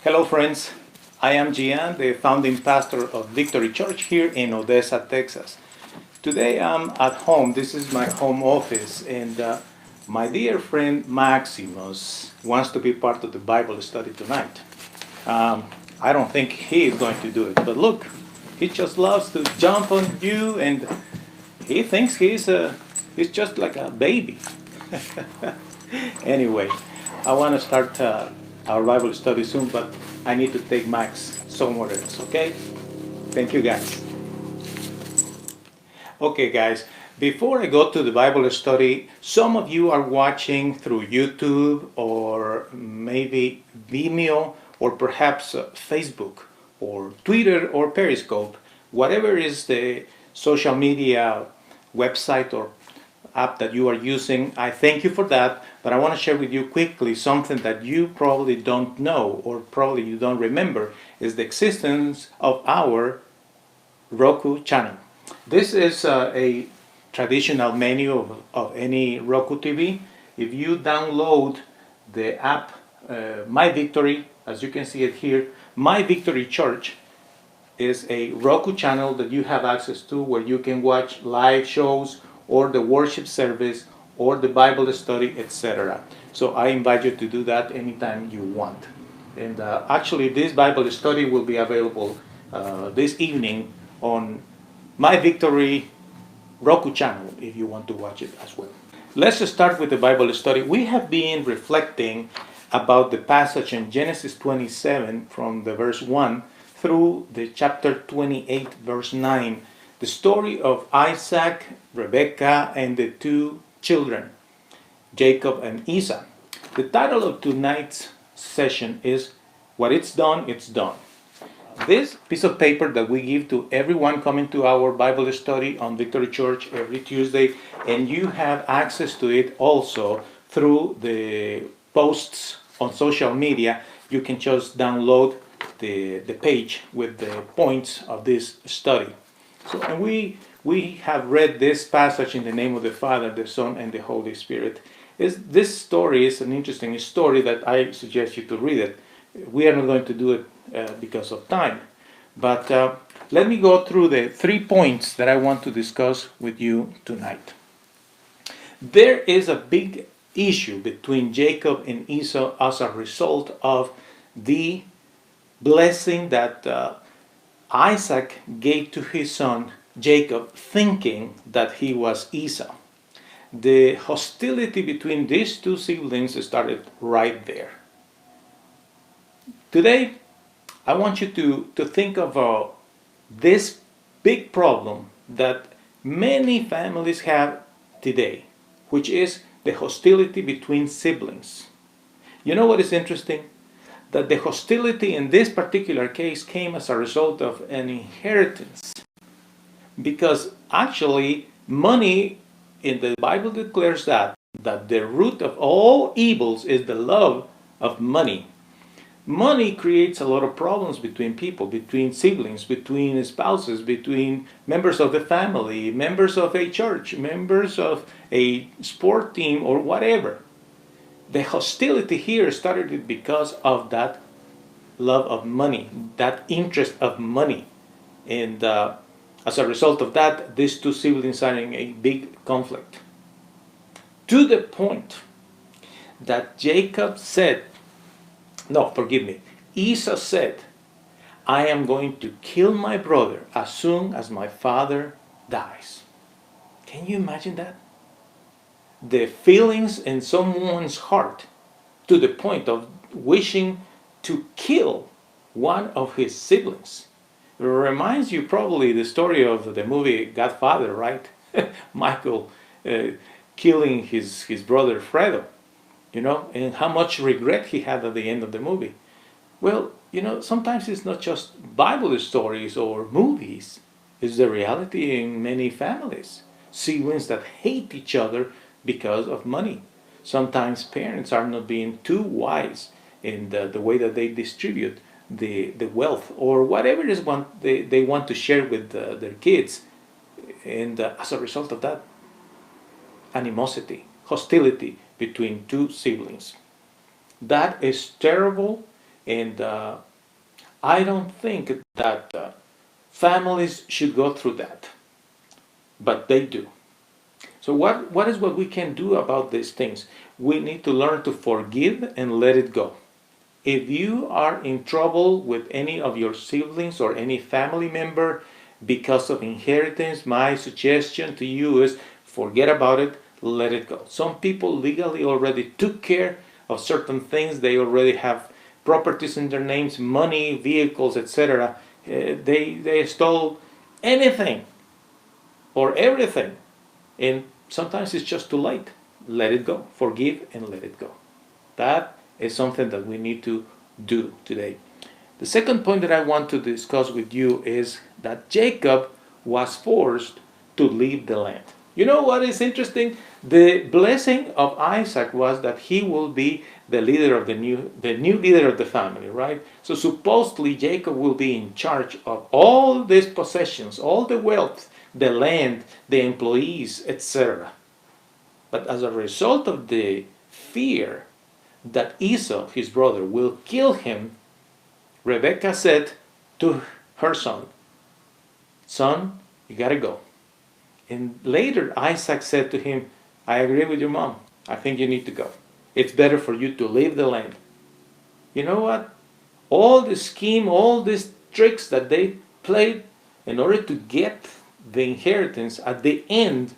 Hello, friends. I am Gian, the founding pastor of Victory Church here in Odessa, Texas. Today I'm at home. This is my home office, and my dear friend Maximus wants to be part of the Bible study tonight. I don't think he is going to do it, but look, he just loves to jump on you, and he thinks he's just like a baby. Anyway, I want to start our Bible study soon, but I need to take Max somewhere else, okay? Thank you, guys. Okay, guys, before I go to the Bible study, some of you are watching through YouTube or maybe Vimeo or perhaps Facebook or Twitter or Periscope, whatever is the social media website or app that you are using. I thank you for that, but I want to share with you quickly something that you probably don't know or probably you don't remember is the existence of our Roku channel. This is a traditional menu of any Roku TV. If you download the app My Victory, as you can see it here, My Victory Church is a Roku channel that you have access to where you can watch live shows or the worship service or the Bible study, etc. So I invite you to do that anytime you want. And actually, this Bible study will be available this evening on My Victory Roku channel if you want to watch it as well. Let's just start with the Bible study. We have been reflecting about the passage in Genesis 27 from the verse 1 through the chapter 28 verse 9, the story of Isaac, Rebekah, and the two children, Jacob and Esau. The title of tonight's session is What It's Done, It's Done. This piece of paper that we give to everyone coming to our Bible study on Victory Church every Tuesday, and you have access to it also through the posts on social media. You can just download the page with the points of this study. So, and we have read this passage in the name of the Father, the Son, and the Holy Spirit. This story is an interesting story that I suggest you to read it. We are not going to do it because of time, but let me go through the 3 points that I want to discuss with you tonight. There is a big issue between Jacob and Esau as a result of the blessing that Isaac gave to his son Jacob, thinking that he was Esau. The hostility between these two siblings started right there. Today, I want you to think of this big problem that many families have today, which is the hostility between siblings. You know what is interesting? That the hostility in this particular case came as a result of an inheritance. Because actually, money in the Bible declares that the root of all evils is the love of money. Money creates a lot of problems between people, between siblings, between spouses, between members of the family, members of a church, members of a sport team, or whatever. The hostility here started because of that love of money, that interest of money. And as a result of that, these two siblings are in a big conflict. To the point that Esau said, I am going to kill my brother as soon as my father dies. Can you imagine that? The feelings in someone's heart to the point of wishing to kill one of his siblings. It reminds you probably the story of the movie Godfather, right? Michael killing his brother Fredo, and how much regret he had at the end of the movie. Well, sometimes it's not just Bible stories or movies. It's the reality in many families. Siblings that hate each other because of money. Sometimes parents are not being too wise in the way that they distribute the wealth or whatever it is they want to share with their kids. And as a result of that, animosity, hostility between two siblings. That is terrible And I don't think that families should go through that, but they do. So what is what we can do about these things? We need to learn to forgive and let it go. If you are in trouble with any of your siblings or any family member because of inheritance, my suggestion to you is forget about it, let it go. Some people legally already took care of certain things. They already have properties in their names, money, vehicles, etc. They stole anything or everything, and sometimes it's just too late. Let it go. Forgive and let it go. That is something that we need to do today. The second point that I want to discuss with you is that Jacob was forced to leave the land. You know what is interesting? The blessing of Isaac was that he will be the leader of the new leader of the family, right? So supposedly Jacob will be in charge of all these possessions, all the wealth, the land, the employees, etc. But as a result of the fear that Esau, his brother, will kill him, Rebekah said to her son, "Son, you gotta go." And later Isaac said to him, "I agree with your mom. I think you need to go. It's better for you to leave the land." You know what? All the scheme, all these tricks that they played in order to get the inheritance at the end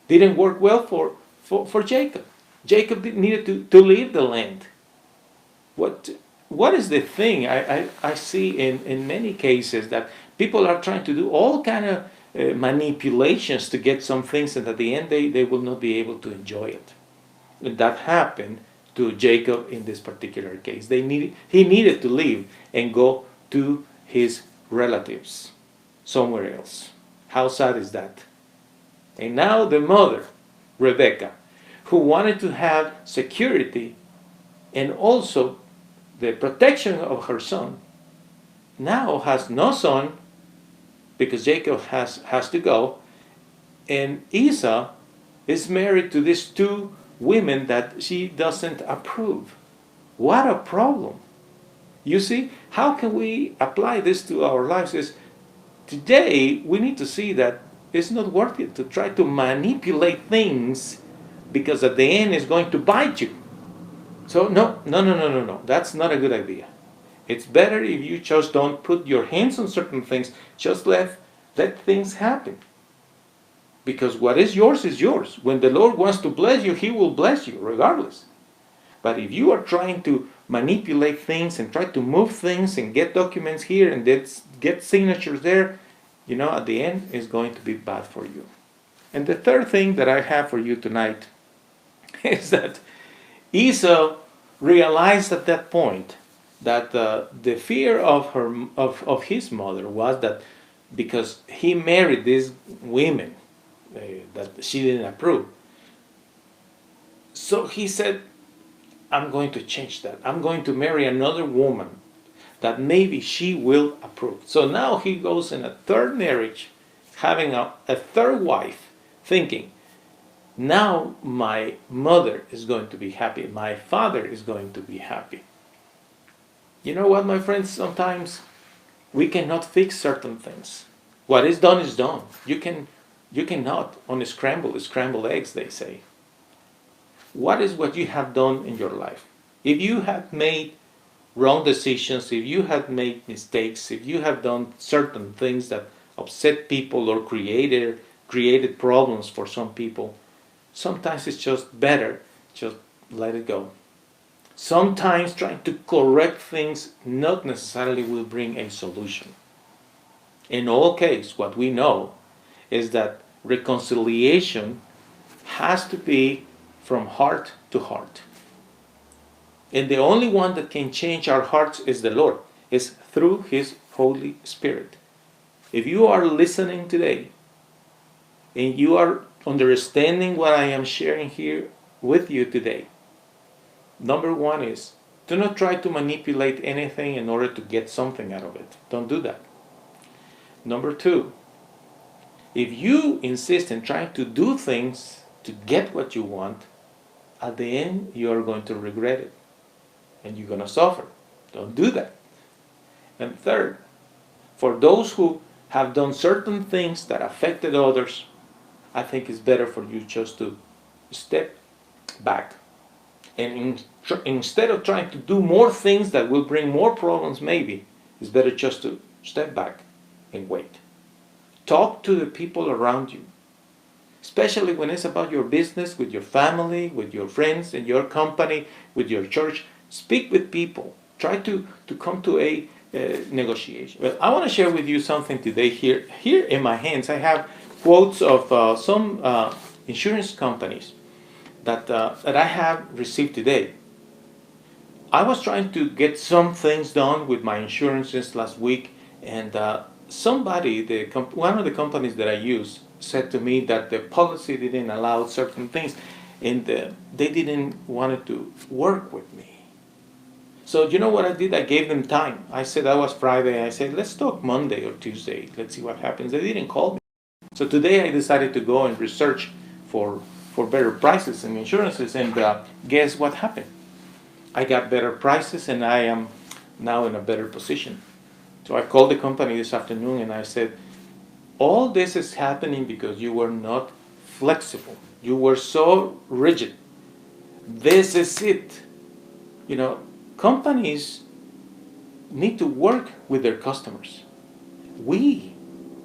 didn't work well for Jacob. Jacob needed to leave the land. What is the thing I see in many cases that people are trying to do all kind of manipulations to get some things, and at the end they will not be able to enjoy it. And that happened to Jacob in this particular case. He needed to leave and go to his relatives somewhere else. How sad is that? And now the mother, Rebecca, who wanted to have security and also the protection of her son, now has no son because Jacob has to go, and Esau is married to these two women that she doesn't approve. What a problem. You see, how can we apply this to our lives? Is today we need to see that it's not worth it to try to manipulate things, because at the end it's going to bite you. So no. That's not a good idea. It's better if you just don't put your hands on certain things. Just let things happen. Because what is yours is yours. When the Lord wants to bless you, He will bless you regardless. But if you are trying to manipulate things and try to move things and get documents here and get signatures there, at the end it's going to be bad for you. And the third thing that I have for you tonight is that Esau realized at that point that the fear of his mother was that because he married these women that she didn't approve. So he said, I'm going to change that. I'm going to marry another woman that maybe she will approve. So now he goes in a third marriage, having a third wife, thinking, now my mother is going to be happy. My father is going to be happy. You know what, my friends? Sometimes we cannot fix certain things. What is done is done. You cannot scramble eggs, they say. What is what you have done in your life? If you have made wrong decisions, if you have made mistakes, if you have done certain things that upset people or created problems for some people, sometimes it's just better just let it go. Sometimes trying to correct things not necessarily will bring a solution. In all cases, what we know is that reconciliation has to be from heart to heart. And the only one that can change our hearts is the Lord. It's through His Holy Spirit. If you are listening today and you are understanding what I am sharing here with you today, number one is, do not try to manipulate anything in order to get something out of it. Don't do that. Number two, if you insist in trying to do things to get what you want, at the end you are going to regret it and you're going to suffer. Don't do that. And third, for those who have done certain things that affected others, I think it's better for you just to step back. And instead of trying to do more things that will bring more problems, maybe, it's better just to step back and wait. Talk to the people around you, especially when it's about your business, with your family, with your friends, in your company, with your church. Speak with people. Try to come to a negotiation. Well, I want to share with you something today here. Here in my hands, I have quotes of some insurance companies that I have received today. I was trying to get some things done with my insurances last week, and somebody, one of the companies that I use, said to me that the policy didn't allow certain things, and they didn't want to work with me. So you know what I did? I gave them time. I said that was Friday. I said, let's talk Monday or Tuesday. Let's see what happens. They didn't call me. So today I decided to go and research for better prices and insurances, and guess what happened? I got better prices, and I am now in a better position. So I called the company this afternoon and I said, all this is happening because you were not flexible. You were so rigid. This is it. You know, companies need to work with their customers. We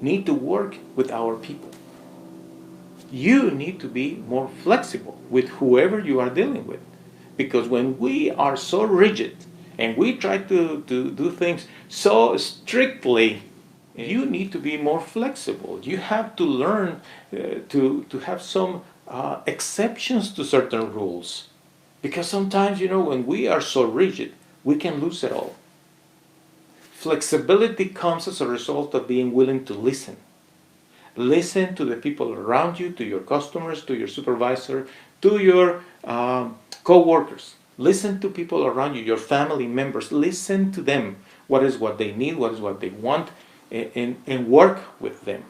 need to work with our people. You need to be more flexible with whoever you are dealing with. Because when we are so rigid and we try to do things so strictly, you need to be more flexible. You have to learn to have some exceptions to certain rules. Because sometimes, when we are so rigid, we can lose it all. Flexibility comes as a result of being willing to listen. Listen to the people around you, to your customers, to your supervisor, to your co-workers. Listen to people around you, your family members. Listen to them. What is what they need, what is what they want, and work with them.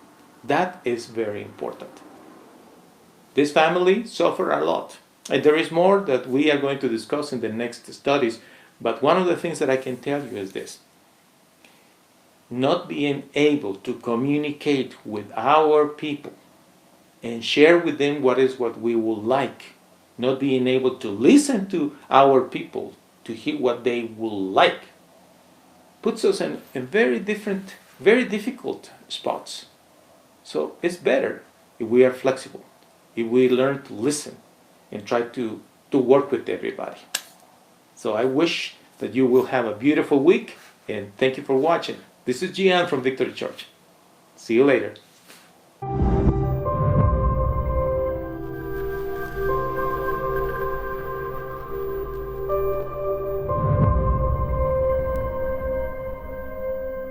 That is very important. This family suffered a lot. And there is more that we are going to discuss in the next studies. But one of the things that I can tell you is this. Not being able to communicate with our people and share with them what is what we would like. Not being able to listen to our people to hear what they will like puts us in very different, very difficult spots. So it's better if we are flexible, if we learn to listen and try to work with everybody. So I wish that you will have a beautiful week, and thank you for watching. This is Gian from Victory Church. See you later.